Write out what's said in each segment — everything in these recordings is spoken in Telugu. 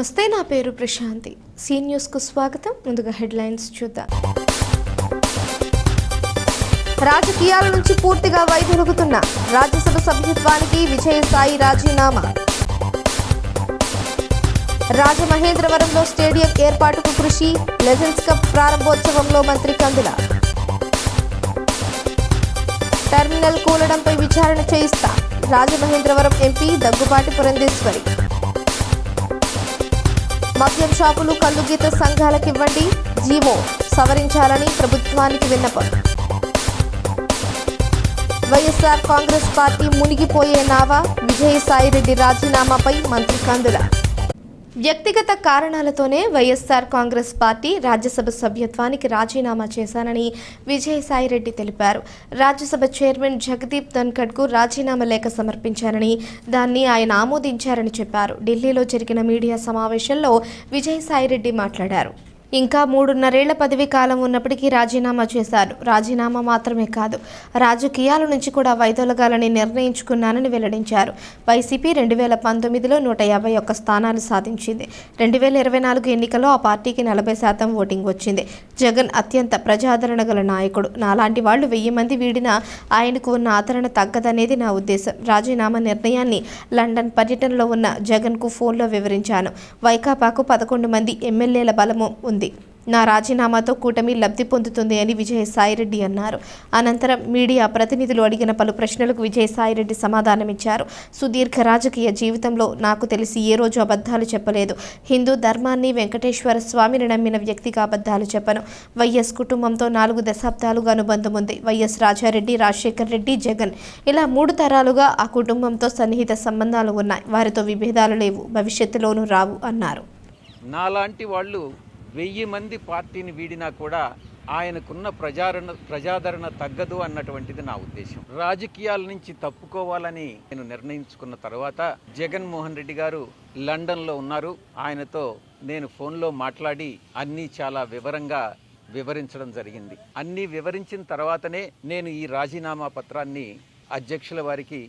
నమస్తే, నా పేరు ప్రశాంతి. సీ న్యూస్కు స్వాగతం. ముందుగా హెడ్లైన్స్ చూద్దాం. రాజకీయాల నుంచి పూర్తిగా వైదొలుగుతున్న రాజ్యసభ సభ్యత్వానికి విజయసాయి రాజీనామా. రాజమహేంద్రవరంలో స్టేడియం ఏర్పాటుకు కృషి. లెజెండ్స్ కప్ ప్రారంభోత్సవంలో మంత్రి కందుల. టెర్మినల్ కూలడంపై విచారణ చేయిస్తా. రాజమహేంద్రవరం ఎంపీ దగ్గుబాటి పురంధేశ్వరి. మద్యం షాపులు కల్లుగీత సంఘాలకివ్వండి, జీవో సవరించాలని ప్రభుత్వానికి విన్నపం. వైఎస్ఆర్ కాంగ్రెస్ పార్టీ మునిగిపోయే నావా. విజయసాయిరెడ్డి రాజీనామాపై మంత్రి కందుల. వ్యక్తిగత కారణాలతోనే వైఎస్ఆర్ కాంగ్రెస్ పార్టీ రాజ్యసభ సభ్యత్వానికి రాజీనామా చేశానని విజయసాయిరెడ్డి తెలిపారు. రాజ్యసభ చైర్మన్ జగదీప్ ధన్ఖడ్కు రాజీనామా లేఖ సమర్పించారని, దాన్ని ఆయన ఆమోదించారని చెప్పారు. ఢిల్లీలో జరిగిన మీడియా సమావేశంలో విజయసాయిరెడ్డి మాట్లాడారు. ఇంకా 3.5 ఏళ్ల పదవీ కాలం ఉన్నప్పటికీ రాజీనామా చేశారు. రాజీనామా మాత్రమే కాదు, రాజకీయాల నుంచి కూడా వైదొలగాలని నిర్ణయించుకున్నానని వెల్లడించారు. వైసీపీ 2019లో 151 స్థానాలు సాధించింది. 2024 ఎన్నికల్లో ఆ పార్టీకి 40% ఓటింగ్ వచ్చింది. జగన్ అత్యంత ప్రజాదరణ గల నాయకుడు. నాలాంటి వాళ్లు 1000 మంది వీడినా ఆయనకు ఉన్న ఆదరణ తగ్గదనేది నా ఉద్దేశం. రాజీనామా నిర్ణయాన్ని లండన్ పర్యటనలో ఉన్న జగన్కు ఫోన్లో వివరించాను. వైకాపాకు 11 మంది ఎమ్మెల్యేల బలము ఉంది. నా రాజీనామాతో కూటమి లబ్ధి పొందుతుంది అని విజయసాయిరెడ్డి అన్నారు. అనంతరం మీడియా ప్రతినిధులు అడిగిన పలు ప్రశ్నలకు విజయసాయిరెడ్డి సమాధానమిచ్చారు. సుదీర్ఘ రాజకీయ జీవితంలో నాకు తెలిసి ఏ రోజు అబద్ధాలు చెప్పలేదు. హిందూ ధర్మాన్ని, వెంకటేశ్వర స్వామిని నమ్మిన వ్యక్తిగా అబద్ధాలు చెప్పను. వైఎస్ కుటుంబంతో 4 దశాబ్దాలుగా అనుబంధం ఉంది. వైఎస్ రాజారెడ్డి, రాజశేఖర్ రెడ్డి, జగన్ ఇలా 3 తరాలుగా ఆ కుటుంబంతో సన్నిహిత సంబంధాలు ఉన్నాయి. వారితో విభేదాలు లేవు, భవిష్యత్తులోనూ రావు అన్నారు. నాలాంటి వాళ్ళు 1000 మంది పార్టీని వీడినా కూడా ఆయనకున్న ప్రజాదరణ తగ్గదు అన్నటువంటిది నా ఉద్దేశం. రాజకీయాల నుంచి తప్పుకోవాలని నేను నిర్ణయించుకున్న తర్వాత జగన్మోహన్ రెడ్డి గారు లండన్లో ఉన్నారు. ఆయనతో నేను ఫోన్లో మాట్లాడి అన్నీ చాలా వివరంగా వివరించడం జరిగింది. అన్నీ వివరించిన తర్వాతనే నేను ఈ రాజీనామా పత్రాన్ని అధ్యక్షుల వారికి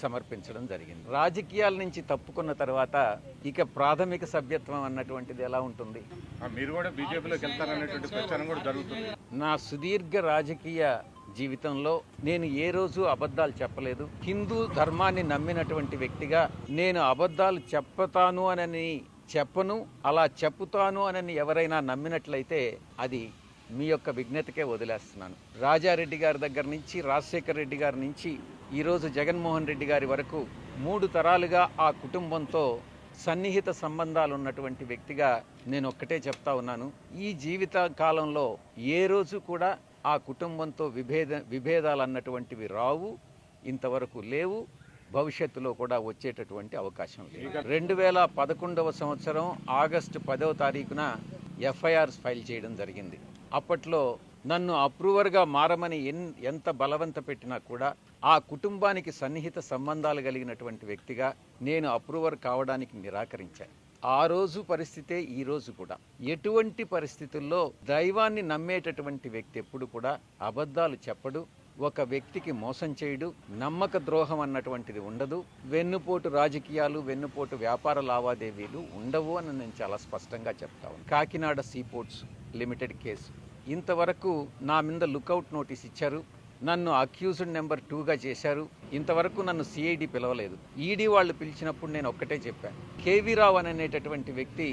సమర్పించడం జరిగింది. రాజకీయాల నుంచి తప్పుకున్న తర్వాత ఇక ప్రాథమిక సభ్యత్వం అన్నటువంటిది ఎలా ఉంటుంది? మీరు కూడా బీజేపీలోకి వెళ్తారనేటువంటి ప్రచారం కూడా జరుగుతుంది. నా సుదీర్ఘ రాజకీయ జీవితంలో నేను ఏ రోజు అబద్ధాలు చెప్పలేదు. హిందూ ధర్మాన్ని నమ్మినటువంటి వ్యక్తిగా నేను అబద్ధాలు చెప్తాను అని చెప్పను. అలా చెప్పుతాను అని ఎవరైనా నమ్మినట్లయితే అది మీ యొక్క విజ్ఞతకే వదిలేస్తున్నాను. రాజారెడ్డి గారి దగ్గర నుంచి, రాజశేఖర్ రెడ్డి గారి నుంచి ఈరోజు జగన్మోహన్ రెడ్డి గారి వరకు 3 తరాలుగా ఆ కుటుంబంతో సన్నిహిత సంబంధాలు ఉన్నటువంటి వ్యక్తిగా నేను ఒక్కటే చెప్తా ఉన్నాను. ఈ జీవిత కాలంలో ఏ రోజు కూడా ఆ కుటుంబంతో విభేదాలు అన్నటువంటివి రావు, ఇంతవరకు లేవు, భవిష్యత్తులో కూడా వచ్చేటటువంటి అవకాశం లేదు. 2011వ సంవత్సరం ఆగస్టు 10వ తారీఖున ఎఫ్ఐఆర్ ఫైల్ చేయడం జరిగింది. అప్పట్లో నన్ను అప్రూవర్గా మారమని ఎంత బలవంత పెట్టినా కూడా ఆ కుటుంబానికి సన్నిహిత సంబంధాలు కలిగినటువంటి వ్యక్తిగా నేను అప్రూవర్ కావడానికి నిరాకరించాను. ఆ రోజు పరిస్థితే ఈ రోజు కూడా. ఎటువంటి పరిస్థితుల్లో దైవాన్ని నమ్మేటటువంటి వ్యక్తి ఎప్పుడు కూడా అబద్ధాలు చెప్పడు, ఒక వ్యక్తికి మోసం చేయడు, నమ్మక ద్రోహం అన్నటువంటిది ఉండదు, వెన్నుపోటు రాజకీయాలు, వెన్నుపోటు వ్యాపార లావాదేవీలు ఉండవు అని నేను చాలా స్పష్టంగా చెప్తాను. కాకినాడ సీపోర్ట్స్ లిమిటెడ్ కేసు ఇంతవరకు నా మీద లుకౌట్ నోటీస్ ఇచ్చారు. నన్ను అక్యూజ్డ్ నెంబర్ 2గా చేశారు. ఇంతవరకు నన్ను సిఐడి పిలవలేదు. ఈడీ వాళ్ళు పిలిచినప్పుడు నేను ఒక్కటే చెప్పాను. కేవీ రావు అనేటటువంటి వ్యక్తి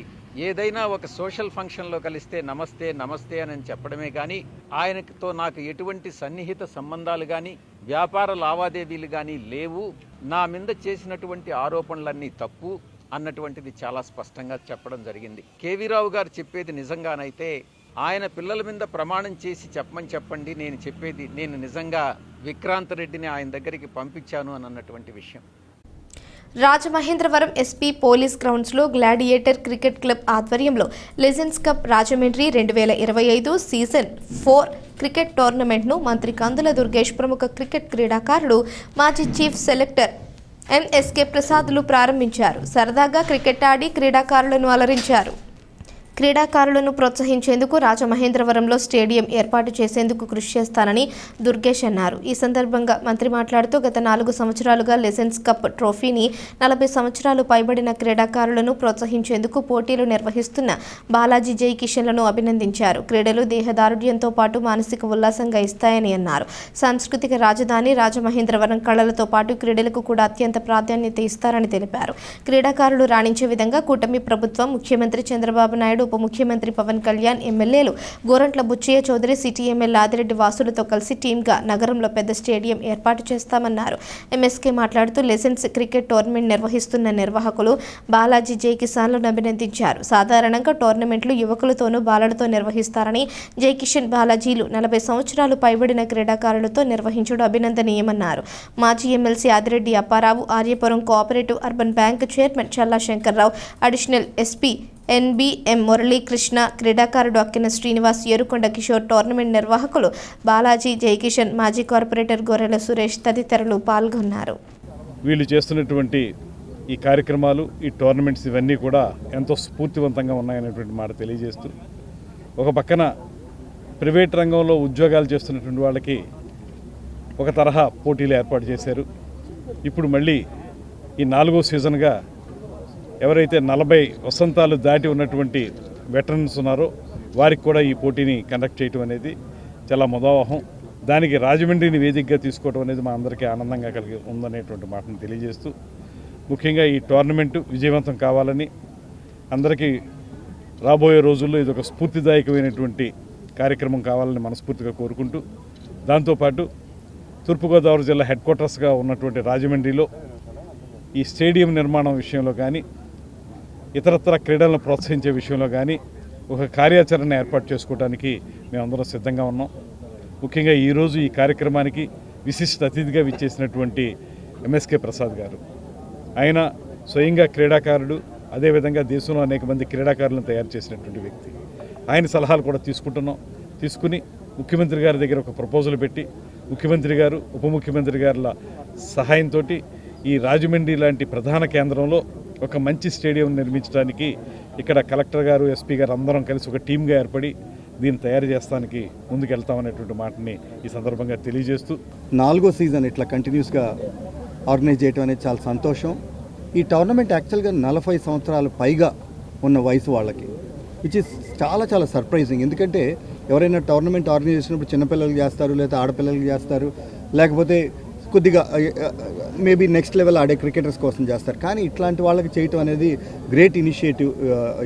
ఏదైనా ఒక సోషల్ ఫంక్షన్లో కలిస్తే నమస్తే నమస్తే అని చెప్పడమే కానీ ఆయనతో నాకు ఎటువంటి సన్నిహిత సంబంధాలు కానీ వ్యాపార లావాదేవీలు కానీ లేవు. నా మీద చేసినటువంటి ఆరోపణలన్నీ తప్పు అన్నటువంటిది చాలా స్పష్టంగా చెప్పడం జరిగింది. కేవీ రావు గారు చెప్పేది నిజంగానైతే ఆయన పిల్లల మీద ప్రమాణం చేసి చెప్పండి, నేను చెప్పేది నేను నిజంగా విక్రాంత్ రెడ్డిని ఆయన దగ్గరికి పంపించాను అని అన్నటువంటి విషయం. రాజమహేంద్రవరం ఎస్పీ పోలీస్ గ్రౌండ్స్లో గ్లాడియేటర్ క్రికెట్ క్లబ్ ఆధ్వర్యంలో legends cup Rajahmundry 2025 season 4 cricket టోర్నమెంట్ను మంత్రి కందుల దుర్గేష్, ప్రముఖ క్రికెట్ క్రీడాకారుడు, మాజీ చీఫ్ సెలెక్టర్ ఎంఎస్కే ప్రసాద్లు ప్రారంభించారు. సరదాగా క్రికెట్ ఆడి క్రీడాకారులను అలరించారు. క్రీడాకారులను ప్రోత్సహించేందుకు రాజమహేంద్రవరంలో స్టేడియం ఏర్పాటు చేసేందుకు కృషి చేస్తానని దుర్గేష్ అన్నారు. ఈ సందర్భంగా మంత్రి మాట్లాడుతూ గత 4 సంవత్సరాలుగా లెజెండ్స్ కప్ ట్రోఫీని 40 సంవత్సరాలు పైబడిన క్రీడాకారులను ప్రోత్సహించేందుకు పోటీలు నిర్వహిస్తున్న బాలాజీ జై కిషన్లను అభినందించారు. క్రీడలు దేహదారుఢ్యంతో పాటు మానసిక ఉల్లాసంగా ఇస్తాయని అన్నారు. సాంస్కృతిక రాజధాని రాజమహేంద్రవరం కళలతో పాటు క్రీడలకు కూడా అత్యంత ప్రాధాన్యత ఇస్తారని తెలిపారు. క్రీడాకారులు రాణించే విధంగా కూటమి ప్రభుత్వం, ముఖ్యమంత్రి చంద్రబాబు నాయుడు, ఉప ముఖ్యమంత్రి పవన్ కళ్యాణ్, ఎమ్మెల్యేలు గోరంట్ల బుచ్చయ్య చౌదరి, సిటీ ఎమ్మెల్యే ఆదిరెడ్డి వాసులతో కలిసి టీమ్గా నగరంలో పెద్ద స్టేడియం ఏర్పాటు చేస్తామన్నారు. ఎంఎస్కే మాట్లాడుతూ లెజెండ్స్ క్రికెట్ టోర్నమెంట్ నిర్వహిస్తున్న నిర్వాహకులు బాలాజీ జై కిషన్లను అభినందించారు. సాధారణంగా టోర్నమెంట్లు యువకులతోనూ బాలలతో నిర్వహిస్తారని, జై కిషన్ బాలాజీలు 40 సంవత్సరాలు పైబడిన క్రీడాకారులతో నిర్వహించడం అభినందనీయమన్నారు. మాజీ MLC Adireddy Apparao, Aryapuram cooperative urban bank chairman Challa Shankarrao, additional SP NBM Muralikrishna, క్రీడాకారుడు అక్కిన శ్రీనివాస్, ఏరుకొండ కిషోర్, టోర్నమెంట్ నిర్వాహకులు బాలాజీ జై కిషన్, మాజీ కార్పొరేటర్ గొర్రెల సురేష్ తదితరులు పాల్గొన్నారు. వీళ్ళు చేస్తున్నటువంటి ఈ కార్యక్రమాలు, ఈ టోర్నమెంట్స్ ఇవన్నీ కూడా ఎంతో స్ఫూర్తివంతంగా ఉన్నాయనేటువంటి మాట తెలియజేస్తూ, ఒక పక్కన ప్రైవేట్ రంగంలో ఉద్యోగాలు చేస్తున్నటువంటి వాళ్ళకి ఒక తరహా పోటీలు ఏర్పాటు చేశారు. ఇప్పుడు మళ్ళీ ఈ 4వ సీజన్గా ఎవరైతే 40 వసంతాలు దాటి ఉన్నటువంటి వెటరన్స్ ఉన్నారో వారికి కూడా ఈ పోటీని కండక్ట్ చేయటం అనేది చాలా ముదావహం. దానికి రాజమండ్రిని వేదికగా తీసుకోవడం అనేది మా అందరికీ ఆనందంగా కలిగి ఉందనేటువంటి మాటను తెలియజేస్తూ, ముఖ్యంగా ఈ టోర్నమెంటు విజయవంతం కావాలని, అందరికీ రాబోయే రోజుల్లో ఇది ఒక స్ఫూర్తిదాయకమైనటువంటి కార్యక్రమం కావాలని మనస్ఫూర్తిగా కోరుకుంటూ, దాంతోపాటు తూర్పుగోదావరి జిల్లా హెడ్ క్వార్టర్స్గా ఉన్నటువంటి రాజమండ్రిలో ఈ స్టేడియం నిర్మాణం విషయంలో కానీ, ఇతరత్ర క్రీడలను ప్రోత్సహించే విషయంలో కానీ ఒక కార్యాచరణ ఏర్పాటు చేసుకోవడానికి మేమందరం సిద్ధంగా ఉన్నాం. ముఖ్యంగా ఈరోజు ఈ కార్యక్రమానికి విశిష్ట అతిథిగా విచ్చేసినటువంటి ఎంఎస్కే ప్రసాద్ గారు, ఆయన స్వయంగా క్రీడాకారుడు, అదేవిధంగా దేశంలో అనేక మంది క్రీడాకారులను తయారు చేసినటువంటి వ్యక్తి. ఆయన సలహాలు కూడా తీసుకుని ముఖ్యమంత్రి గారి దగ్గర ఒక ప్రపోజల్ పెట్టి, ముఖ్యమంత్రి గారు, ఉప ముఖ్యమంత్రి గారుల సహాయంతో ఈ రాజమండ్రి లాంటి ప్రధాన కేంద్రంలో ఒక మంచి స్టేడియం నిర్మించడానికి ఇక్కడ కలెక్టర్ గారు, ఎస్పీ గారు అందరం కలిసి ఒక టీమ్గా ఏర్పడి దీన్ని తయారు చేస్తానికి ముందుకెళ్తామనేటువంటి మాటని ఈ సందర్భంగా తెలియజేస్తూ, 4వ సీజన్ ఇట్లా కంటిన్యూస్గా ఆర్గనైజ్ చేయడం అనేది చాలా సంతోషం. ఈ టోర్నమెంట్ యాక్చువల్గా 40 సంవత్సరాలు పైగా ఉన్న వయసు వాళ్ళకి, విచ్ ఇస్ చాలా చాలా సర్ప్రైజింగ్. ఎందుకంటే ఎవరైనా టోర్నమెంట్ ఆర్గనైజ్ చేసినప్పుడు చిన్నపిల్లలు చేస్తారు, లేదా ఆడపిల్లలు చేస్తారు, లేకపోతే కొద్దిగా మేబీ నెక్స్ట్ లెవెల్ ఆడే క్రికెటర్స్ కోసం చేస్తారు. కానీ ఇట్లాంటి వాళ్ళకి చేయటం అనేది గ్రేట్ ఇనిషియేటివ్.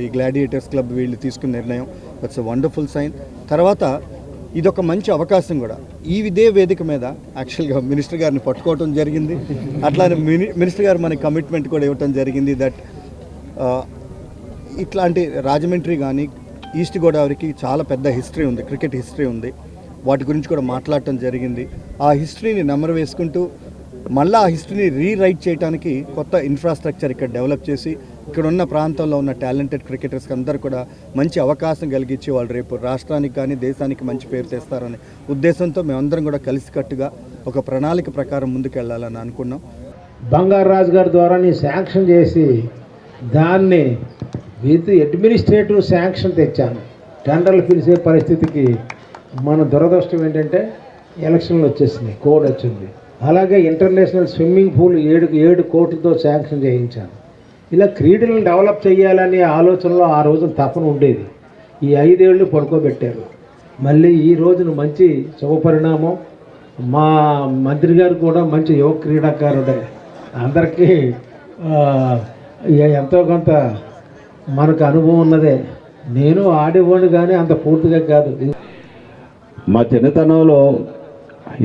ఈ గ్లాడియేటర్స్ క్లబ్ వీళ్ళు తీసుకున్న నిర్ణయం, దట్స్ ఎ వండర్ఫుల్ సైన్. తర్వాత ఇదొక మంచి అవకాశం కూడా. ఇదే వేదిక మీద యాక్చువల్గా మినిస్టర్ గారిని పట్టుకోవటం జరిగింది. అట్లానే మినిస్టర్ గారు మనకి కమిట్మెంట్ కూడా ఇవ్వటం జరిగింది దట్ ఇట్లాంటి రాజమండ్రి కానీ ఈస్ట్ గోదావరికి చాలా పెద్ద హిస్టరీ ఉంది, క్రికెట్ హిస్టరీ ఉంది. వాటి గురించి కూడా మాట్లాడటం జరిగింది. ఆ హిస్టరీని నెమరు వేసుకుంటూ మళ్ళీ ఆ హిస్టరీని రీరైట్ చేయడానికి కొత్త ఇన్ఫ్రాస్ట్రక్చర్ ఇక్కడ డెవలప్ చేసి ఇక్కడ ఉన్న ప్రాంతంలో ఉన్న టాలెంటెడ్ క్రికెటర్స్కి అందరూ కూడా మంచి అవకాశం కలిగించి వాళ్ళు రేపు రాష్ట్రానికి కానీ దేశానికి మంచి పేరు తెస్తారనే ఉద్దేశంతో మేమందరం కూడా కలిసికట్టుగా ఒక ప్రణాళిక ప్రకారం ముందుకెళ్లాలని అనుకున్నాం. బంగారాజు గారి ద్వారా శాంక్షన్ చేసి దాన్ని విత్ అడ్మినిస్ట్రేటివ్ శాంక్షన్ తెచ్చాను. టెండర్లు పిలిచే పరిస్థితికి మన దురదృష్టం ఏంటంటే ఎలక్షన్లు వచ్చేసినాయి, కోడ్ వచ్చింది. అలాగే ఇంటర్నేషనల్ స్విమ్మింగ్ పూల్ 7 కోట్లతో శాంక్షన్ చేయించాను. ఇలా క్రీడలను డెవలప్ చేయాలనే ఆలోచనలో ఆ రోజున తపన ఉండేది. ఈ 5 ఏళ్ళు పడుకోబెట్టారు. మళ్ళీ ఈ రోజున మంచి శుభపరిణామం. మా మంత్రి గారు కూడా మంచి యువ క్రీడాకారుడే. అందరికీ ఎంతో కొంత మనకు అనుభవం ఉన్నదే. నేను ఆడేవాడిని కానీ అంత పూర్తిగా కాదు. మా చిన్నతనంలో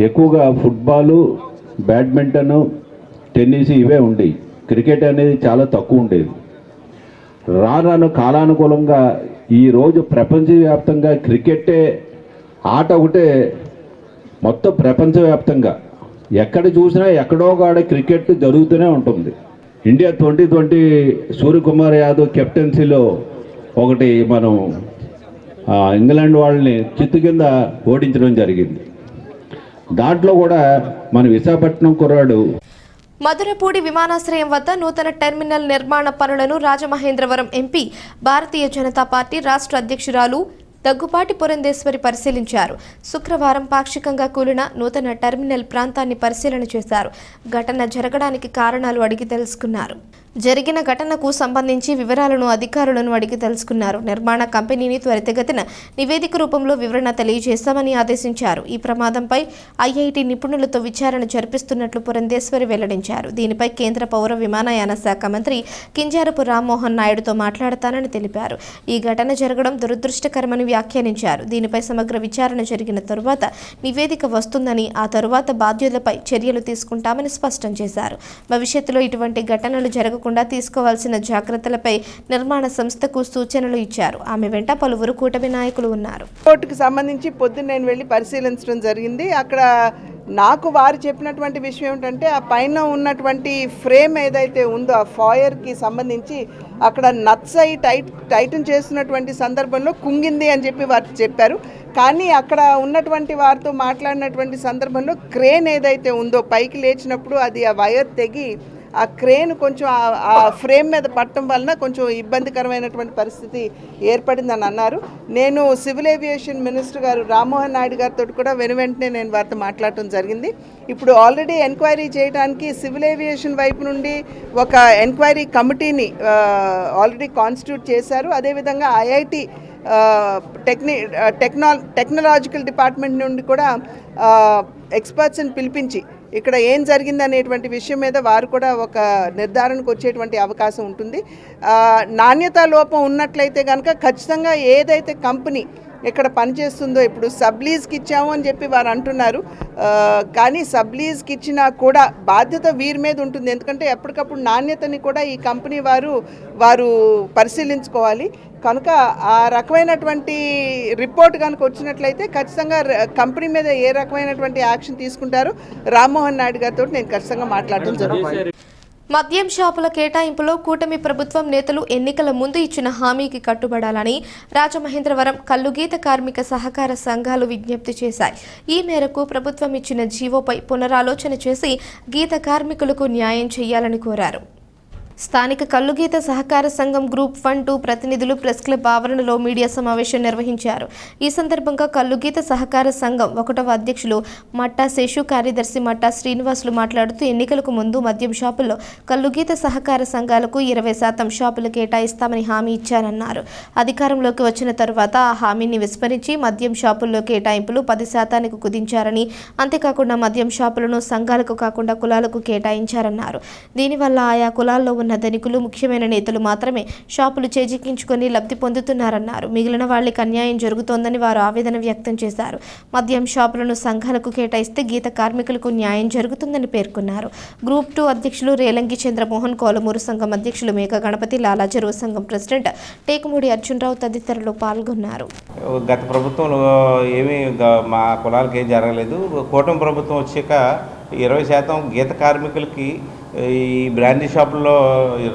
ఎక్కువగా ఫుట్బాలు, బ్యాడ్మింటను, టెన్నిస్ ఇవే ఉండేవి. క్రికెట్ అనేది చాలా తక్కువ ఉండేది. రాను కాలానుకూలంగా ఈరోజు ప్రపంచవ్యాప్తంగా క్రికెటే ఆట ఒకటే మొత్తం ప్రపంచవ్యాప్తంగా ఎక్కడ చూసినా ఎక్కడో కాడ క్రికెట్ జరుగుతూనే ఉంటుంది. ఇండియా 2020 సూర్యకుమార్ యాదవ్ కెప్టెన్సీలో ఒకటి మనం ఇంగ్లాండ్ వాళ్ళని చిత్తు కింద ఓడించడం జరిగింది. దాంట్లో కూడా మన విశాఖపట్నం కుర్రాడు మధురపూడి విమానాశ్రయం వద్ద నూతన టెర్మినల్ నిర్మాణ పనులను రాజమహేంద్రవరం ఎంపీ భారతీయ జనతా పార్టీ రాష్ట్ర అధ్యక్షురాలు దగ్గుపాటి పురంధేశ్వరి పరిశీలించారు. శుక్రవారం పాక్షికంగా కూలిన నూతన టెర్మినల్ ప్రాంతాన్ని పరిశీలన చేశారు. ఘటన జరగడానికి కారణాలు అడిగి తెలుసుకున్నారు. జరిగిన ఘటనకు సంబంధించి వివరాలను అధికారులను అడిగి తెలుసుకున్నారు. నిర్మాణ కంపెనీని త్వరితగతిన నివేదిక రూపంలో వివరణ తెలియజేస్తామని ఆదేశించారు. ఈ ప్రమాదంపై ఐఐటి నిపుణులతో విచారణ జరిపిస్తున్నట్లు పురంధేశ్వరి వెల్లడించారు. దీనిపై కేంద్ర పౌర విమానయాన శాఖ మంత్రి కింజారపు రామ్మోహన్ నాయుడుతో మాట్లాడతానని తెలిపారు. ఈ ఘటన జరగడం దురదృష్టకరమని వ్యాఖ్యానించారు. దీనిపై సమగ్ర విచారణ జరిగిన తరువాత నివేదిక వస్తుందని, ఆ తరువాత బాధ్యులపై చర్యలు తీసుకుంటామని స్పష్టం చేశారు. భవిష్యత్తులో ఇటువంటి ఘటనలు జరగకుండా తీసుకోవాల్సిన జాగ్రత్తలపై నిర్మాణ సంస్థకు సూచనలు ఇచ్చారు. ఆమె వెంట పలువురు కూటమి నాయకులు ఉన్నారు. కోర్టుకు సంబంధించి పొద్దున్న నేను వెళ్ళి పరిశీలించడం జరిగింది. అక్కడ నాకు వారు చెప్పినటువంటి విషయం ఏమిటంటే, ఆ పైన ఉన్నటువంటి ఫ్రేమ్ ఏదైతే ఉందో ఆ ఫాయర్కి సంబంధించి అక్కడ నట్స్ అయి టైటన్ చేస్తున్నటువంటి సందర్భంలో కుంగింది అని చెప్పి వారు చెప్పారు. కానీ అక్కడ ఉన్నటువంటి వారితో మాట్లాడినటువంటి సందర్భంలో క్రేన్ ఏదైతే ఉందో పైకి లేచినప్పుడు అది ఆ వైర్ తెగి ఆ క్రేన్ కొంచెం ఆ ఫ్రేమ్ మీద పట్టడం వలన కొంచెం ఇబ్బందికరమైనటువంటి పరిస్థితి ఏర్పడిందని అన్నారు. నేను సివిల్ ఏవియేషన్ మినిస్టర్ గారు రామ్మోహన్ నాయుడు గారితో కూడా వెనువెంటనే నేను వారితో మాట్లాడటం జరిగింది. ఇప్పుడు ఆల్రెడీ ఎంక్వైరీ చేయడానికి సివిల్ ఏవియేషన్ వైపు నుండి ఒక ఎంక్వైరీ కమిటీని ఆల్రెడీ కాన్స్టిట్యూట్ చేశారు. అదేవిధంగా ఐఐటి టెక్నాలజికల్ డిపార్ట్మెంట్ నుండి కూడా ఎక్స్పర్ట్స్ని పిలిపించి ఇక్కడ ఏం జరిగింది అనేటువంటి విషయం మీద వారు కూడా ఒక నిర్ధారణకు వచ్చేటువంటి అవకాశం ఉంటుంది. నాణ్యతా లోపం ఉన్నట్లయితే కనుక ఖచ్చితంగా ఏదైతే కంపెనీ ఇక్కడ పనిచేస్తుందో, ఇప్పుడు సబ్లీజ్కి ఇచ్చాము అని చెప్పి వారు అంటున్నారు. కానీ సబ్లీజ్కి ఇచ్చినా కూడా బాధ్యత వీరి మీద ఉంటుంది. ఎందుకంటే ఎప్పటికప్పుడు నాణ్యతని కూడా ఈ కంపెనీ వారు పరిశీలించుకోవాలి. కనుక ఆ రకమైనటువంటి రిపోర్ట్ కనుక వచ్చినట్లయితే ఖచ్చితంగా కంపెనీ మీద ఏ రకమైనటువంటి యాక్షన్ తీసుకుంటారో రామ్మోహన్ నాయుడు గారితో నేను ఖచ్చితంగా మాట్లాడటం జరుగుతుంది. మద్యం షాపుల కేటాయింపులో కూటమి ప్రభుత్వం నేతలు ఎన్నికల ముందు ఇచ్చిన హామీకి కట్టుబడాలని రాజమహేంద్రవరం కల్లుగీత కార్మిక సహకార సంఘాలు విజ్ఞప్తి చేశాయి. ఈ మేరకు ప్రభుత్వం ఇచ్చిన జీవోపై పునరాలోచన చేసి గీత కార్మికులకు న్యాయం చేయాలని కోరారు. స్థానిక కల్లుగీత సహకార సంఘం గ్రూప్ 1-2 ప్రతినిధులు ప్రెస్ క్లబ్ ఆవరణలో మీడియా సమావేశం నిర్వహించారు. ఈ సందర్భంగా కల్లుగీత సహకార సంఘం 1వ అధ్యక్షులు మట్టా శేషు, కార్యదర్శి మట్టా శ్రీనివాసులు మాట్లాడుతూ ఎన్నికలకు ముందు మద్యం షాపుల్లో కల్లుగీత సహకార సంఘాలకు 20% షాపులు కేటాయిస్తామని హామీ ఇచ్చారన్నారు. అధికారంలోకి వచ్చిన తరువాత ఆ హామీని విస్మరించి మద్యం షాపుల్లో కేటాయింపులు 10%కు కుదించారని, అంతేకాకుండా మద్యం షాపులను సంఘాలకు కాకుండా కులాలకు కేటాయించారన్నారు. దీనివల్ల ఆయా కులాల్లో ఉన్న ధనికులు, ముఖ్యమైన నేతలు మాత్రమే షాపులు చేజిక్కించుకొని లబ్ధి పొందుతున్నారన్నారు. మిగిలిన వాళ్లకు అన్యాయం జరుగుతోందని వారు ఆవేదన వ్యక్తం చేశారు. మద్యం షాపులను సంఘాలకు కేటాయిస్తే గీత కార్మికులకు న్యాయం జరుగుతుందని పేర్కొన్నారు. గ్రూప్ 2 అధ్యక్షులు రేలంగి చంద్రమోహన్, కోలమూరు సంఘం అధ్యక్షులు మేక గణపతి, లాలా చెరువు సంఘం ప్రెసిడెంట్ టేకుమూడి అర్జునరావు తదితరులు పాల్గొన్నారు. గత ప్రభుత్వంలో ఏమీ మా కులాలకు ఏం జరగలేదు. కూటమి ప్రభుత్వం వచ్చాక 20% గీత కార్మికులకి ఈ బ్రాండీ షాపుల్లో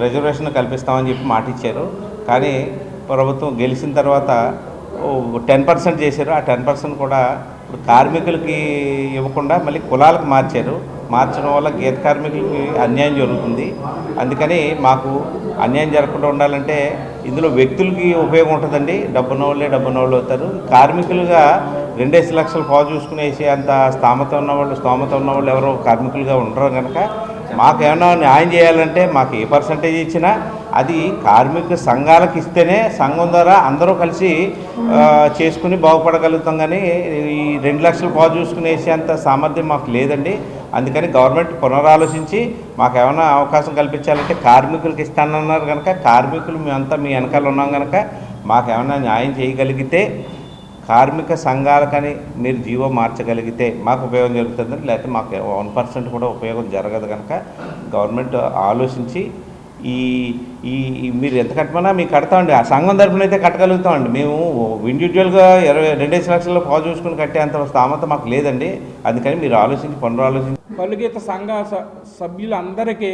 రిజర్వేషన్ కల్పిస్తామని చెప్పి మాట ఇచ్చారు. కానీ ప్రభుత్వం గెలిచిన తర్వాత 10% చేశారు. ఆ 10% కూడా ఇప్పుడు కార్మికులకి ఇవ్వకుండా మళ్ళీ కులాలకు మార్చడం వల్ల గీత కార్మికులకి అన్యాయం జరుగుతుంది. అందుకని మాకు అన్యాయం జరగకుండా ఉండాలంటే ఇందులో వ్యక్తులకి ఉపయోగం ఉంటుందండి. డబ్బున్నోళ్ళే అవుతారు. కార్మికులుగా 2 లక్షలు పావు చూసుకునేసి అంత స్తోమత ఉన్నవాళ్ళు ఎవరో కార్మికులుగా ఉండరు. కనుక మాకేమన్నా న్యాయం చేయాలంటే మాకు ఏ పర్సంటేజ్ ఇచ్చినా అది కార్మిక సంఘాలకు ఇస్తేనే సంఘం ద్వారా అందరూ కలిసి చేసుకుని బాగుపడగలుగుతాం. కానీ ఈ 2 లక్షలు పావు చూసుకునేసి అంత సామర్థ్యం మాకు లేదండి. అందుకని గవర్నమెంట్ పునరాలోచించి మాకు ఏమైనా అవకాశం కల్పించాలంటే కార్మికులకు ఇస్తానన్నారు. కనుక కార్మికులు మేమంతా మీ వెనకాల ఉన్నాం. కనుక మాకేమైనా న్యాయం చేయగలిగితే, కార్మిక సంఘాలకని మీరు జీవో మార్చగలిగితే మాకు ఉపయోగం జరుగుతుందని, లేకపోతే మాకు 1% కూడా ఉపయోగం జరగదు. కనుక గవర్నమెంట్ ఆలోచించి ఈ మీరు ఎంత కట్టమన్నా మీకు కడతామండి. ఆ సంఘం తరఫున అయితే కట్టగలుగుతామండి. మేము ఇండివిజువల్గా 22 లక్షల్లో పావు చూసుకుని కట్టేంత స్థామత మాకు లేదండి. అందుకని మీరు పునరాలోచించి కల్లుగీత సంఘ సభ్యులందరికీ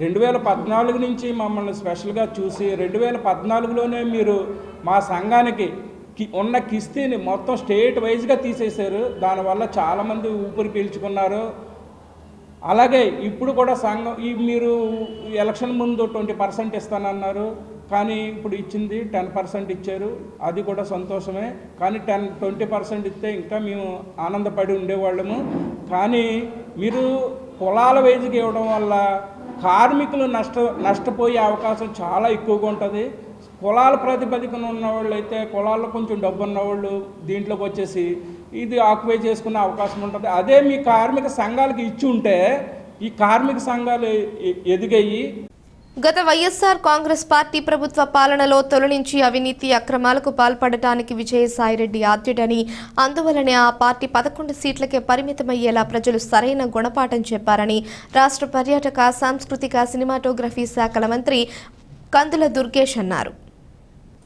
2014 నుంచి మమ్మల్ని స్పెషల్గా చూసి 2014లోనే మీరు మా సంఘానికి ఉన్న కిస్తీని మొత్తం స్టేట్ వైజ్గా తీసేశారు. దానివల్ల చాలామంది ఊపిరి పీల్చుకున్నారు. అలాగే ఇప్పుడు కూడా సంఘం మీరు ఎలక్షన్ ముందు 20% ఇస్తానన్నారు, కానీ ఇప్పుడు ఇచ్చింది 10% ఇచ్చారు. అది కూడా సంతోషమే. కానీ 20% ఇస్తే ఇంకా మేము ఆనందపడి ఉండేవాళ్ళము. కానీ మీరు కులాల వైజ్గా ఇవ్వడం వల్ల కార్మికులు నష్టపోయే అవకాశం చాలా ఎక్కువగా ఉంటుంది. కులాల ప్రాతిపదికన ఉన్నవాళ్ళు అయితే కులాల్లో కొంచెం డబ్బు ఉన్నవాళ్ళు దీంట్లోకి వచ్చేసి ఇది ఆక్యుపై చేసుకునే అవకాశం ఉంటుంది. అదే మీ కార్మిక సంఘాలకు ఇచ్చి ఉంటే ఈ కార్మిక సంఘాలు ఎదిగాయి. గత వైఎస్ఆర్ కాంగ్రెస్ పార్టీ ప్రభుత్వ పాలనలో తొలి నుంచి అవినీతి అక్రమాలకు పాల్పడటానికి విజయసాయిరెడ్డి ఆద్యుడని, అందువలనే ఆ పార్టీ 11 సీట్లకే పరిమితమయ్యేలా ప్రజలు సరైన గుణపాఠం చెప్పారని రాష్ట్ర పర్యాటక, సాంస్కృతిక, సినిమాటోగ్రఫీ శాఖల మంత్రి కందుల దుర్గేష్ అన్నారు.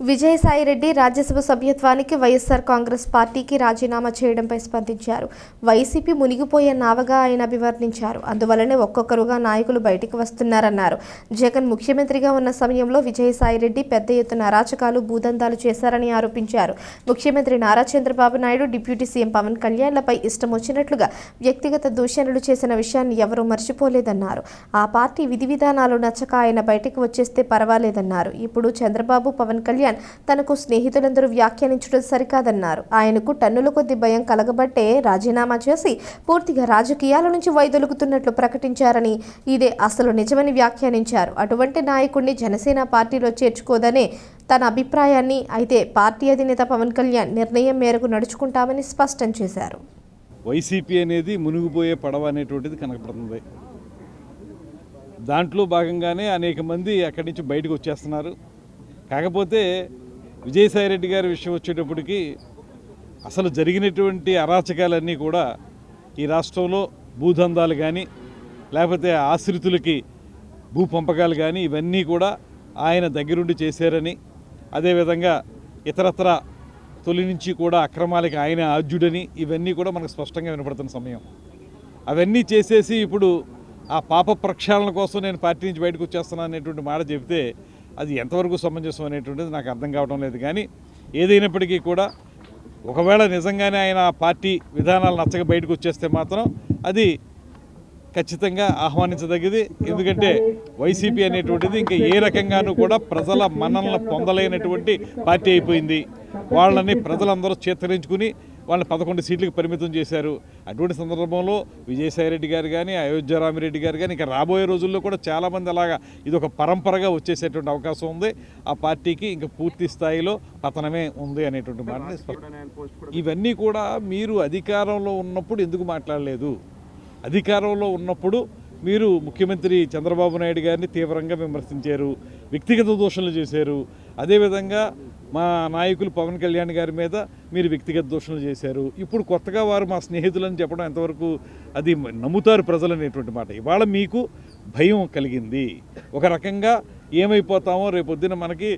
విజయసాయిరెడ్డి రాజ్యసభ సభ్యత్వానికి వైఎస్ఆర్ కాంగ్రెస్ పార్టీకి రాజీనామా చేయడంపై స్పందించారు. వైసీపీ మునిగిపోయే నావగా ఆయన అభివర్ణించారు. అందువల్లనే ఒక్కొక్కరుగా నాయకులు బయటికి వస్తున్నారన్నారు. జగన్ ముఖ్యమంత్రిగా ఉన్న సమయంలో విజయసాయిరెడ్డి పెద్ద ఎత్తున అరాచకాలు, భూదందాలు చేశారని ఆరోపించారు. ముఖ్యమంత్రి నారా చంద్రబాబు నాయుడు, డిప్యూటీ సీఎం పవన్ కళ్యాణ్లపై ఇష్టం వచ్చినట్లుగా వ్యక్తిగత దూషణలు చేసిన విషయాన్ని ఎవరూ మర్చిపోలేదన్నారు. ఆ పార్టీ విధి విధానాలు నచ్చక ఆయన బయటికి వచ్చేస్తే పర్వాలేదన్నారు. ఇప్పుడు చంద్రబాబు, పవన్ కళ్యాణ్ తనకు స్నేహితులందరూ వ్యాఖ్యానించడం సరికాదన్నారు. ఆయనకు టన్నుల కొద్ది భయం కలగబట్టే రాజీనామా చేసి పూర్తిగా రాజకీయాల నుంచి వైదొలుగుతున్నట్లు ప్రకటించారని, ఇదే అసలు నిజమని వ్యాఖ్యానించారు. అటువంటి నాయకుడిని జనసేన పార్టీలో చేర్చుకోదనే తన అభిప్రాయాన్ని, అయితే పార్టీ అధినేత పవన్ కళ్యాణ్ నిర్ణయం మేరకు నడుచుకుంటామని స్పష్టం చేశారు. వైసీపీ అనేది మునిగిపోయే పడవ అనేటువంటిది కనపడుతుంది. దాంట్లో భాగంగానే అనేక మంది అక్కడి నుంచి బయటకు వచ్చేస్తున్నారు. కాకపోతే విజయసాయిరెడ్డి గారి విషయం వచ్చేటప్పటికి అసలు జరిగినటువంటి అరాచకాలన్నీ కూడా ఈ రాష్ట్రంలో భూదందాలు కానీ, లేకపోతే ఆశ్రితులకి భూ పంపకాలు కానీ, ఇవన్నీ కూడా ఆయన దగ్గరుండి చేశారని, అదేవిధంగా ఇతరత్ర తొలి నుంచి కూడా అక్రమాలకి ఆయన ఆద్యుడని, ఇవన్నీ కూడా మనకు స్పష్టంగా వినపడుతున్న సమయం. అవన్నీ చేసేసి ఇప్పుడు ఆ పాప ప్రక్షాళన కోసం నేను పార్టీ నుంచి బయటకు వచ్చేస్తున్నాను అనేటువంటి మాట చెబితే అది ఎంతవరకు సమంజసం అనేటువంటిది నాకు అర్థం కావడం లేదు. కానీ ఏదైనప్పటికీ కూడా ఒకవేళ నిజంగానే ఆయన పార్టీ విధానాలు నచ్చక బయటకు వచ్చేస్తే మాత్రం అది ఖచ్చితంగా ఆహ్వానించదగ్గది. ఎందుకంటే వైసీపీ అనేటువంటిది ఇంకా ఏ రకంగానూ కూడా ప్రజల మన్ననలు పొందలేనటువంటి పార్టీ అయిపోయింది. వాళ్ళని ప్రజలందరూ చేతరించుకుని వాళ్ళని 11 సీట్లకు పరిమితం చేశారు. అటువంటి సందర్భంలో విజయసాయిరెడ్డి గారు కానీ, అయోధ్య రామిరెడ్డి గారు కానీ ఇంకా రాబోయే రోజుల్లో కూడా చాలామంది అలాగా ఇది ఒక పరంపరగా వచ్చేసేటువంటి అవకాశం ఉంది. ఆ పార్టీకి ఇంకా పూర్తి స్థాయిలో పతనమే ఉంది అనేటువంటి మాట. ఇవన్నీ కూడా మీరు అధికారంలో ఉన్నప్పుడు ఎందుకు మాట్లాడలేదు? అధికారంలో ఉన్నప్పుడు మీరు ముఖ్యమంత్రి చంద్రబాబు నాయుడు గారిని తీవ్రంగా విమర్శించారు, వ్యక్తిగత దూషణలు చేశారు. అదేవిధంగా మా నాయకులు పవన్ కళ్యాణ్ గారి మీద మీరు వ్యక్తిగత దూషణలు చేశారు. ఇప్పుడు కొత్తగా వారు మా స్నేహితులని చెప్పడం ఎంతవరకు అది నమ్ముతారు ప్రజలు అనేటువంటి మాట. ఇవాళ మీకు భయం కలిగింది. ఒక రకంగా ఏమైపోతామో రేపొద్దున మనకి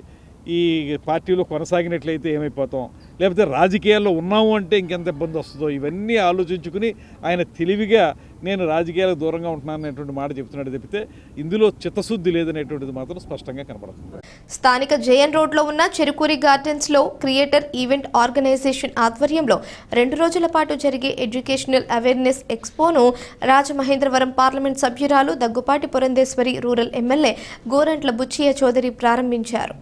ఈ పార్టీలో కొనసాగినట్లయితే ఏమైపోతాం, లేకపోతే రాజకీయాల్లో ఉన్నాము అంటే ఇంకెంత ఇబ్బంది వస్తుందో, ఇవన్నీ ఆలోచించుకుని ఆయన తెలివిగా నేను రాజకీయాలకు దూరంగా ఉంటున్నాను అనేటువంటి మాట చెప్తున్నాడు తప్పితే ఇందులో చిత్తశుద్ధి లేదనేటువంటిది మాత్రం స్పష్టంగా కనపడుతుంది. స్థానిక జేఎన్ రోడ్లో ఉన్న చెరుకూరి గార్డెన్స్లో క్రియేటర్ ఈవెంట్ ఆర్గనైజేషన్ ఆధ్వర్యంలో 2 రోజుల పాటు జరిగే ఎడ్యుకేషనల్ అవేర్నెస్ ఎక్స్పోను రాజమహేంద్రవరం పార్లమెంట్ సభ్యురాలు దగ్గుపాటి పురంధేశ్వరి, రూరల్ ఎమ్మెల్యే గోరంట్ల బుచ్చియ్య చౌదరి ప్రారంభించారు.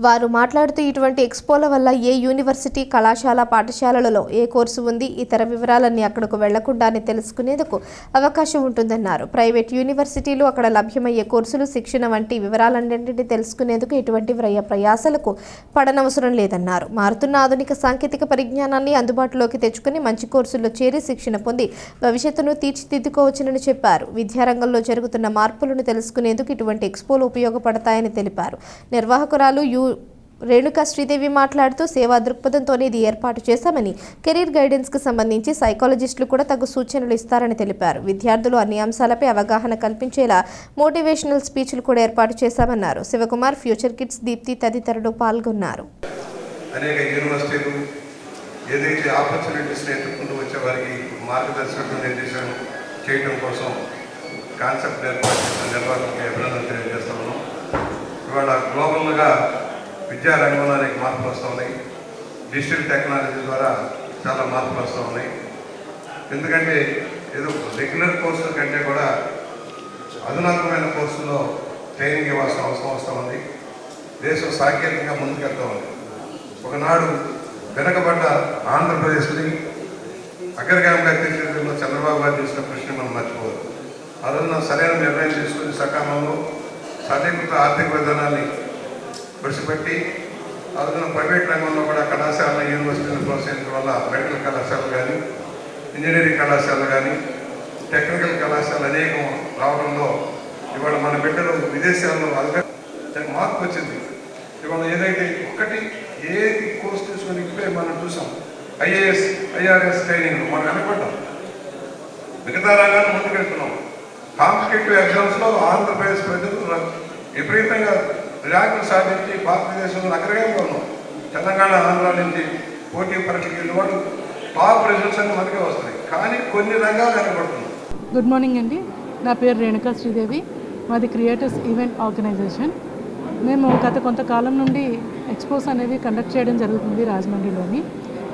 వారు మాట్లాడుతూ ఇటువంటి ఎక్స్పోల వల్ల ఏ యూనివర్సిటీ, కళాశాల, పాఠశాలలలో ఏ కోర్సు ఉంది, ఇతర వివరాలన్నీ అక్కడకు వెళ్లకుండానే తెలుసుకునేందుకు అవకాశం ఉంటుందన్నారు. ప్రైవేట్ యూనివర్సిటీలు, అక్కడ లభ్యమయ్యే కోర్సులు, శిక్షణ వంటి వివరాలన్నింటినీ తెలుసుకునేందుకు ఎటువంటి ప్రయాసలకు పడనవసరం లేదన్నారు. మారుతున్న ఆధునిక సాంకేతిక పరిజ్ఞానాన్ని అందుబాటులోకి తెచ్చుకుని మంచి కోర్సుల్లో చేరి శిక్షణ పొంది భవిష్యత్తును తీర్చిదిద్దుకోవచ్చునని చెప్పారు. విద్యారంగంలో జరుగుతున్న మార్పులను తెలుసుకునేందుకు ఇటువంటి ఎక్స్పోలు ఉపయోగపడతాయని తెలిపారు. నిర్వాహకురాలు రేణుకా శ్రీదేవి మాట్లాడుతూ సేవా దృక్పథంతోనే ఇది ఏర్పాటు చేశామని, కెరీర్ గైడెన్స్కి సంబంధించి సైకాలజిస్టులు కూడా తగు సూచనలు ఇస్తారని తెలిపారు. విద్యార్థులు అన్ని అంశాలపై అవగాహన కల్పించేలా మోటివేషనల్ స్పీచ్లు కూడా ఏర్పాటు చేశామన్నారు. శివకుమార్, ఫ్యూచర్ కిడ్స్, దీప్తి తదితరులు పాల్గొన్నారు. అనేక యూనివర్సిటీలు ఏదైతే ఆపర్చునిటీస్ ఎత్తుకుంటూ వచ్చే వారికి మార్గదర్శకత్వం నిర్దేశం చేయడం కోసం కాన్సెప్ట్ ఏర్పాటు చేసిన నిర్వాహకులకు అభినందనలు తెలియజేస్తా ఉన్నాం. ఇవాళ గ్లోబల్గా విద్యారంగంలో అనేక మార్పులు వస్తూ ఉన్నాయి. డిజిటల్ టెక్నాలజీ ద్వారా చాలా మార్పులు వస్తూ ఉన్నాయి. ఎందుకంటే ఏదో రెగ్యులర్ కోర్సుల కంటే కూడా అధునాతనమైన కోర్సుల్లో ట్రైనింగ్ ఇవ్వాల్సిన అవసరం వస్తూ ఉంది. దేశం సాంకేతికంగా ముందుకెళ్తా ఉంది. ఒకనాడు వెనకబడ్డ ఆంధ్రప్రదేశ్ని అగ్రగామిగా తీర్చిదిద్దడంలో చంద్రబాబు గారు చేసిన కృషిని మనం మర్చిపోవద్దు. ఆ రోజున సరైన నిర్ణయం తీసుకుని సకాలంలో సరళీకృత ఆర్థిక విధానాన్ని విడిచిపెట్టి ఆ రోజున ప్రైవేట్ రంగంలో కూడా కళాశాల యూనివర్సిటీని ప్రోత్సహించడం వల్ల మెడికల్ కళాశాలలు కానీ, ఇంజనీరింగ్ కళాశాలలు కానీ, టెక్నికల్ కళాశాలలు అనేకం రావడంలో ఇవాళ మన బిడ్డలు విదేశాల్లో అధిక మార్పు వచ్చింది. ఇవాళ ఏదైతే ఒకటి ఏది కోర్స్ తీసుకుని ఇప్పుడే మనం చూసాం, ఐఏఎస్ ఐఆర్ఎస్ ట్రైనింగ్ మనం వెనకబడ్డాం. మిగతా రంగాలు ముందుకెళ్తున్నాం. కాంపిటేటివ్ ఎగ్జామ్స్లో ఆంధ్రప్రదేశ్ ప్రజలు విపరీతంగా ర్యాంకులు సాధించి భారతదేశంలో అగ్రగామిగా ఉన్నాం. తెలంగాణ ఆంధ్ర నుంచి పోటీ పరీక్షకి వెళ్ళిన వాళ్ళు టాప్ రిజల్ట్స్ అన్ని మనకే వస్తాయి, కానీ కొన్ని రంగాలు వెనకబడుతున్నాం. గుడ్ మార్నింగ్ అండి. నా పేరు రేణుకా శ్రీదేవి. మాది క్రియేటర్స్ ఈవెంట్ ఆర్గనైజేషన్. మేము గత కొంతకాలం నుండి ఎక్స్పోస్ అనేవి కండక్ట్ చేయడం జరుగుతుంది రాజమండ్రిలోని.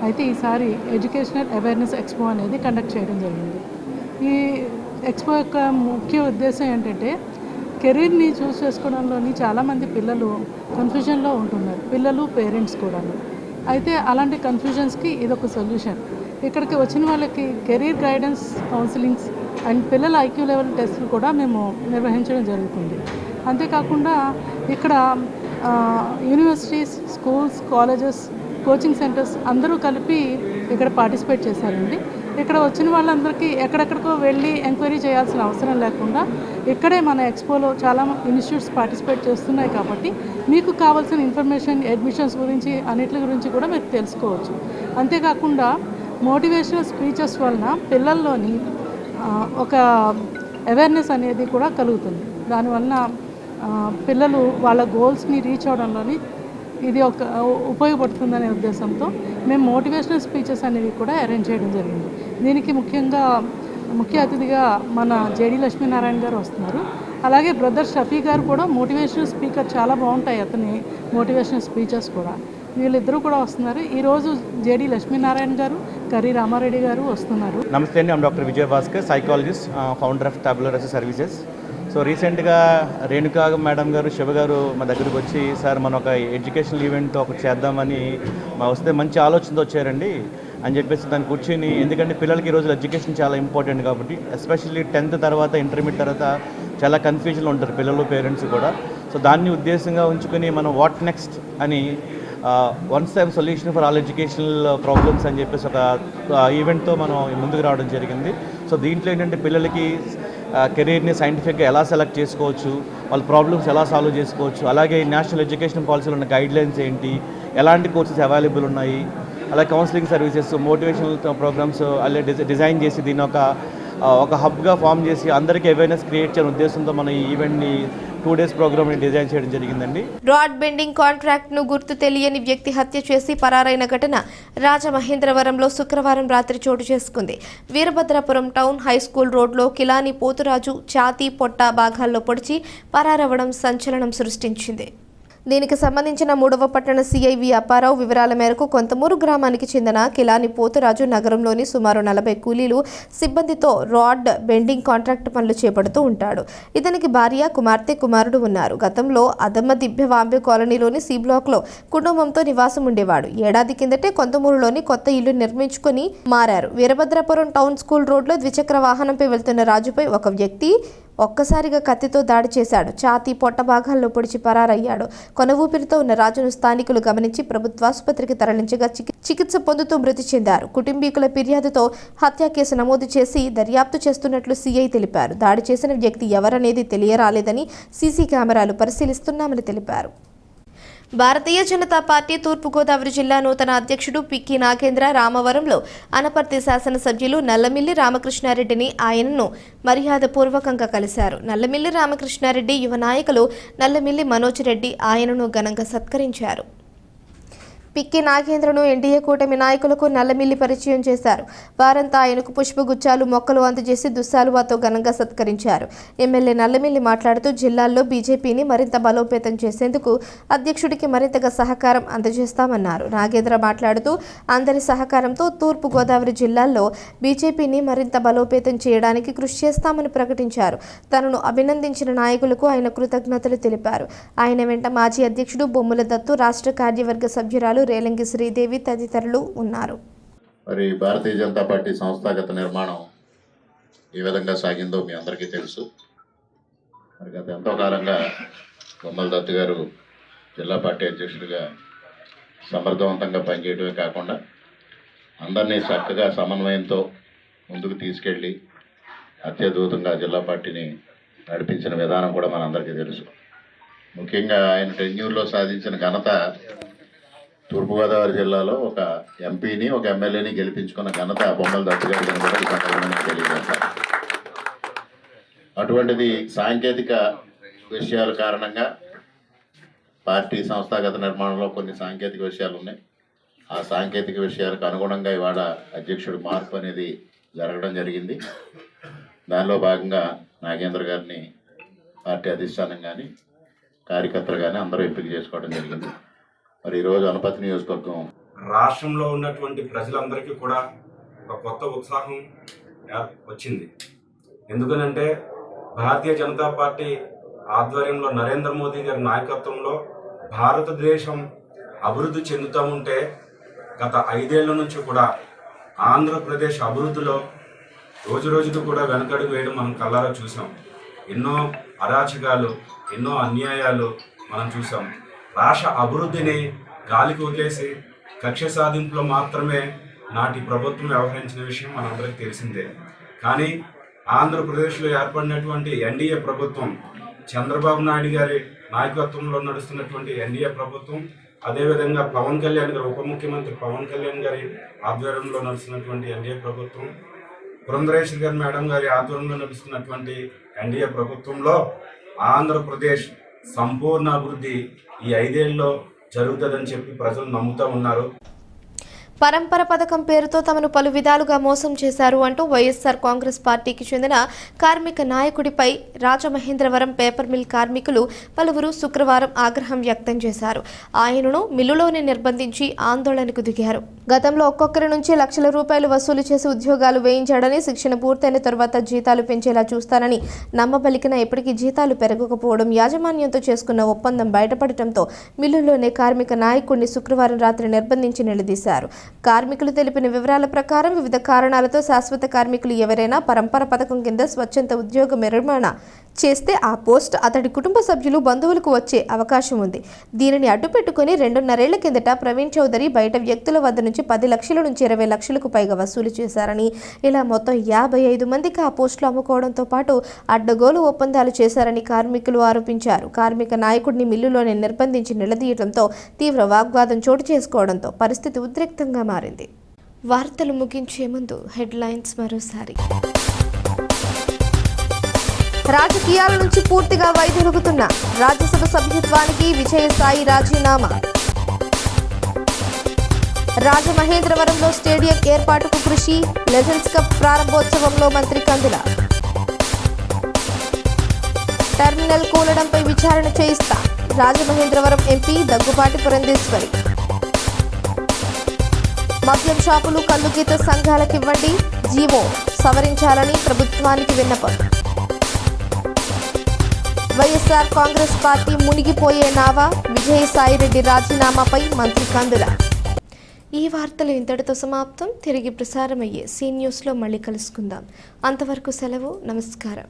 అయితే ఈసారి ఎడ్యుకేషనల్ అవేర్నెస్ ఎక్స్పో అనేది కండక్ట్ చేయడం జరిగింది. ఈ ఎక్స్పో యొక్క ముఖ్య ఉద్దేశం ఏంటంటే కెరీర్ని చూస్ చేసుకోవడంలోని చాలామంది పిల్లలు కన్ఫ్యూజన్లో ఉంటున్నారు, పిల్లలు పేరెంట్స్ కూడా. అయితే అలాంటి కన్ఫ్యూజన్స్కి ఇదొక సొల్యూషన్. ఇక్కడికి వచ్చిన వాళ్ళకి కెరీర్ గైడెన్స్ కౌన్సిలింగ్స్ అండ్ పిల్లల ఐక్యూ లెవెల్ టెస్టులు కూడా మేము నిర్వహించడం జరుగుతుంది. అంతేకాకుండా ఇక్కడ universities, schools, colleges, coaching centres అందరూ కలిపి ఇక్కడ పార్టిసిపేట్ చేశారండి. ఇక్కడ వచ్చిన వాళ్ళందరికీ ఎక్కడెక్కడికో వెళ్ళి ఎంక్వైరీ చేయాల్సిన అవసరం లేకుండా ఇక్కడే మన ఎక్స్పోలో చాలా ఇన్స్టిట్యూట్స్ పార్టిసిపేట్ చేస్తున్నాయి కాబట్టి మీకు కావాల్సిన ఇన్ఫర్మేషన్, అడ్మిషన్స్ గురించి అన్నిటి గురించి కూడా మీరు తెలుసుకోవచ్చు. అంతేకాకుండా మోటివేషనల్ స్పీచెస్ వలన పిల్లల్లోని ఒక అవేర్నెస్ అనేది కూడా కలుగుతుంది. దానివల్ల పిల్లలు వాళ్ళ గోల్స్ని రీచ్ అవడంలోని ఇది ఒక ఉపయోగపడుతుందనే ఉద్దేశంతో మేము మోటివేషనల్ స్పీచెస్ అనేవి కూడా అరేంజ్ చేయడం జరిగింది. దీనికి ముఖ్య అతిథిగా మన జేడి లక్ష్మీనారాయణ గారు వస్తున్నారు. అలాగే బ్రదర్ షఫీ గారు కూడా మోటివేషనల్ స్పీకర్, చాలా బాగుంటాయి అతని మోటివేషనల్ స్పీచెస్ కూడా. వీళ్ళిద్దరూ కూడా వస్తున్నారు. ఈరోజు జేడి లక్ష్మీనారాయణ గారు, కర్రీ రామారెడ్డి గారు వస్తున్నారు. నమస్తే అండి, doctor Vijay Bhaskar, psychologist, founder of tabular services. So రీసెంట్గా రేణుకా మేడం గారు, శివ గారు మా దగ్గరికి వచ్చి, సార్ మనం ఒక ఎడ్యుకేషనల్ ఈవెంట్ ఒకటి చేద్దామని వస్తే మంచి ఆలోచనతో వచ్చారండి అని చెప్పేసి దాన్ని కూర్చొని, ఎందుకంటే పిల్లలకి ఈరోజు ఎడ్యుకేషన్ చాలా ఇంపార్టెంట్ కాబట్టి, ఎస్పెషల్లీ 10th తర్వాత ఇంటర్మీడియట్ తర్వాత చాలా కన్ఫ్యూజన్లో ఉంటారు పిల్లలు, పేరెంట్స్ కూడా. సో దాన్ని ఉద్దేశంగా ఉంచుకొని మనం వాట్ నెక్స్ట్ అని once time solution for all educational problems అని చెప్పేసి ఒక ఈవెంట్తో మనం ముందుకు రావడం జరిగింది. సో దీంట్లో ఏంటంటే పిల్లలకి కెరీర్ని సైంటిఫిక్గా ఎలా సెలెక్ట్ చేసుకోవచ్చు, వాళ్ళ ప్రాబ్లమ్స్ ఎలా సాల్వ్ చేసుకోవచ్చు, అలాగే నేషనల్ ఎడ్యుకేషన్ పాలసీలో ఉన్న గైడ్లైన్స్ ఏంటి, ఎలాంటి కోర్సెస్ అవైలబుల్ ఉన్నాయి, అలాగే కౌన్సిలింగ్ సర్వీసెస్, మోటివేషనల్ ప్రోగ్రామ్స్ అలాగే డిజైన్ చేసి దీని ఒక హబ్గా ఫామ్ చేసి అందరికీ అవేర్నెస్ క్రియేట్ చేయడం ఉద్దేశంతో మనం ఈ ఈవెంట్ని 2 days ప్రోగ్రామ్ని డిజైన్ చేయడం జరిగిందండి. రాడ్ బెండింగ్ కాంట్రాక్ట్ ను గుర్తు తెలియని వ్యక్తి హత్య చేసి పరారైన ఘటన రాజమహేంద్రవరంలో శుక్రవారం రాత్రి చోటు చేసుకుంది. వీరభద్రాపురం టౌన్ హై స్కూల్ రోడ్లో కిలాని పోతురాజు ఛాతీ, పొట్ట భాగాల్లో పొడిచి పరారవడం సంచలనం సృష్టించింది. దీనికి సంబంధించిన 3వ పట్టణ సిఐవి అప్పారావు వివరాల మేరకు కొంతమూరు గ్రామానికి చెందిన కిలాని పోతురాజు నగరంలోని సుమారు 40 కూలీలు సిబ్బందితో రాడ్ బెండింగ్ కాంట్రాక్ట్ పనులు చేపడుతూ ఉంటాడు. ఇతనికి భార్య, కుమార్తె, కుమారుడు ఉన్నారు. గతంలో అదమ్మ దిబ్బె వాంబే కాలనీలోని సి బ్లాక్లో కుటుంబంతో నివాసం ఉండేవాడు. ఏడాది కిందటే కొంతమూరులోని కొత్త ఇల్లు నిర్మించుకొని మారారు. వీరభద్రాపురం టౌన్ స్కూల్ రోడ్లో ద్విచక్ర వాహనంపై వెళ్తున్న రాజుపై ఒక వ్యక్తి ఒక్కసారిగా కత్తితో దాడి చేశాడు. ఛాతీ, పొట్ట భాగాల్లో పొడిచి పరారయ్యాడు. కొన ఊపిరితో ఉన్న రాజును స్థానికులు గమనించి ప్రభుత్వాసుపత్రికి తరలించగా చికిత్స పొందుతూ మృతి చెందారు. కుటుంబీకుల ఫిర్యాదుతో హత్య కేసు నమోదు చేసి దర్యాప్తు చేస్తున్నట్లు సీఐ తెలిపారు. దాడి చేసిన వ్యక్తి ఎవరనేది తెలియరాలేదని సీసీ కెమెరాలు పరిశీలిస్తున్నామని తెలిపారు. భారతీయ జనతా పార్టీ తూర్పుగోదావరి జిల్లా నూతన అధ్యక్షుడు పిక్కి నాగేంద్ర రామవరంలో అనపర్తి శాసనసభ్యులు నల్లమిల్లి రామకృష్ణారెడ్డిని ఆయనను మర్యాదపూర్వకంగా కలిశారు. నల్లమిల్లి రామకృష్ణారెడ్డి యువ నాయకులు నల్లమిల్లి మనోజ్ రెడ్డి ఆయనను ఘనంగా సత్కరించారు. పిక్కి నాగేంద్రను ఎన్డీఏ కూటమి నాయకులకు నల్లమిల్లి పరిచయం చేశారు. వారంతా ఆయనకు పుష్పగుచ్చాలు, మొక్కలు అందజేసి దుస్సాలువాతో ఘనంగా సత్కరించారు. ఎమ్మెల్యే నల్లమిల్లి మాట్లాడుతూ జిల్లాల్లో బీజేపీని మరింత బలోపేతం చేసేందుకు అధ్యక్షుడికి మరింతగా సహకారం అందజేస్తామన్నారు. నాగేంద్ర మాట్లాడుతూ అందరి సహకారంతో తూర్పు గోదావరి జిల్లాల్లో బీజేపీని మరింత బలోపేతం చేయడానికి కృషి చేస్తామని ప్రకటించారు. తనను అభినందించిన నాయకులకు ఆయన కృతజ్ఞతలు తెలిపారు. ఆయన వెంట మాజీ అధ్యక్షుడు బొమ్మల దత్తు, రాష్ట్ర కార్యవర్గ సభ్యురాలు రేలంగి శ్రీదేవి తదితరులు ఉన్నారు. మరి భారతీయ జనతా పార్టీ సంస్థాగత నిర్మాణం ఏ విధంగా సాగిందో మీ అందరికీ తెలుసు. మరి గత ఎంతో కాలంగా బొమ్మల దత్తు గారు జిల్లా పార్టీ అధ్యక్షుడిగా సమర్థవంతంగా పనిచేయడమే కాకుండా అందరినీ చక్కగా సమన్వయంతో ముందుకు తీసుకెళ్ళి అత్యద్భుతంగా జిల్లా పార్టీని నడిపించిన విధానం కూడా మనందరికీ తెలుసు. ముఖ్యంగా ఆయన టెన్యూర్లో సాధించిన ఘనత తూర్పుగోదావరి జిల్లాలో ఒక ఎంపీని, ఒక ఎమ్మెల్యేని గెలిపించుకున్న ఘనత బొమ్మల దత్తు గారి కూడా ఈ సందర్భంగా తెలియజేస్తారు. అటువంటిది సాంకేతిక విషయాల కారణంగా పార్టీ సంస్థాగత నిర్మాణంలో కొన్ని సాంకేతిక విషయాలు ఉన్నాయి. ఆ సాంకేతిక విషయాలకు అనుగుణంగా ఇవాళ అధ్యక్షుడు మార్పు అనేది జరగడం జరిగింది. దానిలో భాగంగా నాగేంద్ర గారిని పార్టీ అధిష్టానం కానీ కార్యకర్తలు కానీ అందరూ ఎంపిక చేసుకోవడం జరిగింది. మరి ఈరోజు అనపర్తి నియోజకవర్గం రాష్ట్రంలో ఉన్నటువంటి ప్రజలందరికీ కూడా ఒక కొత్త ఉత్సాహం వచ్చింది. ఎందుకనంటే భారతీయ జనతా పార్టీ ఆధ్వర్యంలో నరేంద్ర మోదీ గారి నాయకత్వంలో భారతదేశం అభివృద్ధి చెందుతూ ఉంటే గత 5 ఏళ్ల నుంచి కూడా ఆంధ్రప్రదేశ్ అభివృద్ధిలో రోజు రోజుకు కూడా వెనకడుగు వేయడం మనం కళ్ళారా చూసాం. ఎన్నో అరాచకాలు, ఎన్నో అన్యాయాలు మనం చూసాం. రాష్ట్ర అభివృద్ధిని గాలికి వదిలేసి కక్ష సాధింపులో మాత్రమే నాటి ప్రభుత్వం వ్యవహరించిన విషయం మనందరికీ తెలిసిందే. కానీ ఆంధ్రప్రదేశ్లో ఏర్పడినటువంటి ఎన్డీఏ ప్రభుత్వం, చంద్రబాబు నాయుడు గారి నాయకత్వంలో నడుస్తున్నటువంటి ఎన్డీఏ ప్రభుత్వం, అదేవిధంగా పవన్ కళ్యాణ్ గారు, ఉప ముఖ్యమంత్రి పవన్ కళ్యాణ్ గారి ఆధ్వర్యంలో నడుస్తున్నటువంటి ఎన్డీఏ ప్రభుత్వం, పురంధరేశ్వరి గారి మేడం గారి ఆధ్వర్యంలో నడుస్తున్నటువంటి ఎన్డీఏ ప్రభుత్వంలో ఆంధ్రప్రదేశ్ సంపూర్ణ అభివృద్ధి ఈ 5 ఏళ్లలో జరుగుతుందని చెప్పి ప్రజలు నమ్ముతూ ఉన్నారు. పరంపర పథకం పేరుతో తమను పలు విధాలుగా మోసం చేశారు అంటూ వైఎస్ఆర్ కాంగ్రెస్ పార్టీకి చెందిన కార్మిక నాయకుడిపై రాజమహేంద్రవరం పేపర్ మిల్ కార్మికులు పలువురు శుక్రవారం ఆగ్రహం వ్యక్తం చేశారు. ఆయనను మిల్లులోనే నిర్బంధించి ఆందోళనకు దిగారు. గతంలో ఒక్కొక్కరి నుంచి లక్షల రూపాయలు వసూలు చేసి ఉద్యోగాలు వేయించాడని, శిక్షణ పూర్తయిన తరువాత జీతాలు పెంచేలా చూస్తానని నమ్మబలికిన ఇప్పటికీ జీతాలు పెరగకపోవడం, యాజమాన్యంతో చేసుకున్న ఒప్పందం బయటపడటంతో మిల్లులోనే కార్మిక నాయకుడిని శుక్రవారం రాత్రి నిర్బంధించి నిలదీశారు. కార్మికులు తెలిపిన వివరాల ప్రకారం వివిధ కారణాలతో శాశ్వత కార్మికులు ఎవరైనా పరంపర పథకం కింద స్వచ్ఛంద ఉద్యోగ నిర్వహణ చేస్తే ఆ పోస్ట్ అతడి కుటుంబ సభ్యులు, బంధువులకు వచ్చే అవకాశం ఉంది. దీనిని అడ్డుపెట్టుకుని 2.5 ఏళ్ల కిందట ప్రవీణ్ చౌదరి బయట వ్యక్తుల వద్ద నుంచి 10 లక్షల నుంచి 20 లక్షలకు పైగా వసూలు చేశారని, ఇలా మొత్తం 55 మందికి ఆ పోస్టులు అమ్ముకోవడంతో పాటు అడ్డగోలు ఒప్పందాలు చేశారని కార్మికులు ఆరోపించారు. కార్మిక నాయకుడిని మిల్లులోనే నిర్బంధించి నిలదీయడంతో తీవ్ర వాగ్వాదం చోటు చేసుకోవడంతో పరిస్థితి ఉద్రిక్తంగా మారింది. వార్తలు ముగించే ముందు హెడ్లైన్స్ మరోసారి. రాజకీయాల నుంచి పూర్తిగా వైదొలుగుతున్న రాజ్యసభ సభ్యత్వానికి విజయసాయి రాజీనామా. రాజమహేంద్రవరంలో స్టేడియం ఏర్పాటుకు కృషి, లెజెండ్స్ కప్ ప్రారంభోత్సవంలో మంత్రి కందుల. టెర్మినల్ కూలడంపై విచారణ చేయిస్తా, రాజమహేంద్రవరం ఎంపీ దగ్గుబాటి పురంధేశ్వరి. మద్యం షాపులు, కల్లుగీత సంఘాలకివ్వండి, జీవో సవరించాలని ప్రభుత్వానికి విన్నపం. వైఎస్ఆర్ కాంగ్రెస్ పార్టీ మునిగిపోయే నావా, విజయసాయిరెడ్డి రాజీనామాపై మంత్రి కందుల. ఈ వార్తలు ఇంతటితో సమాప్తం. తిరిగి ప్రసారమయ్యే సీ న్యూస్లో మళ్ళీ కలుసుకుందాం. అంతవరకు సెలవు. నమస్కారం.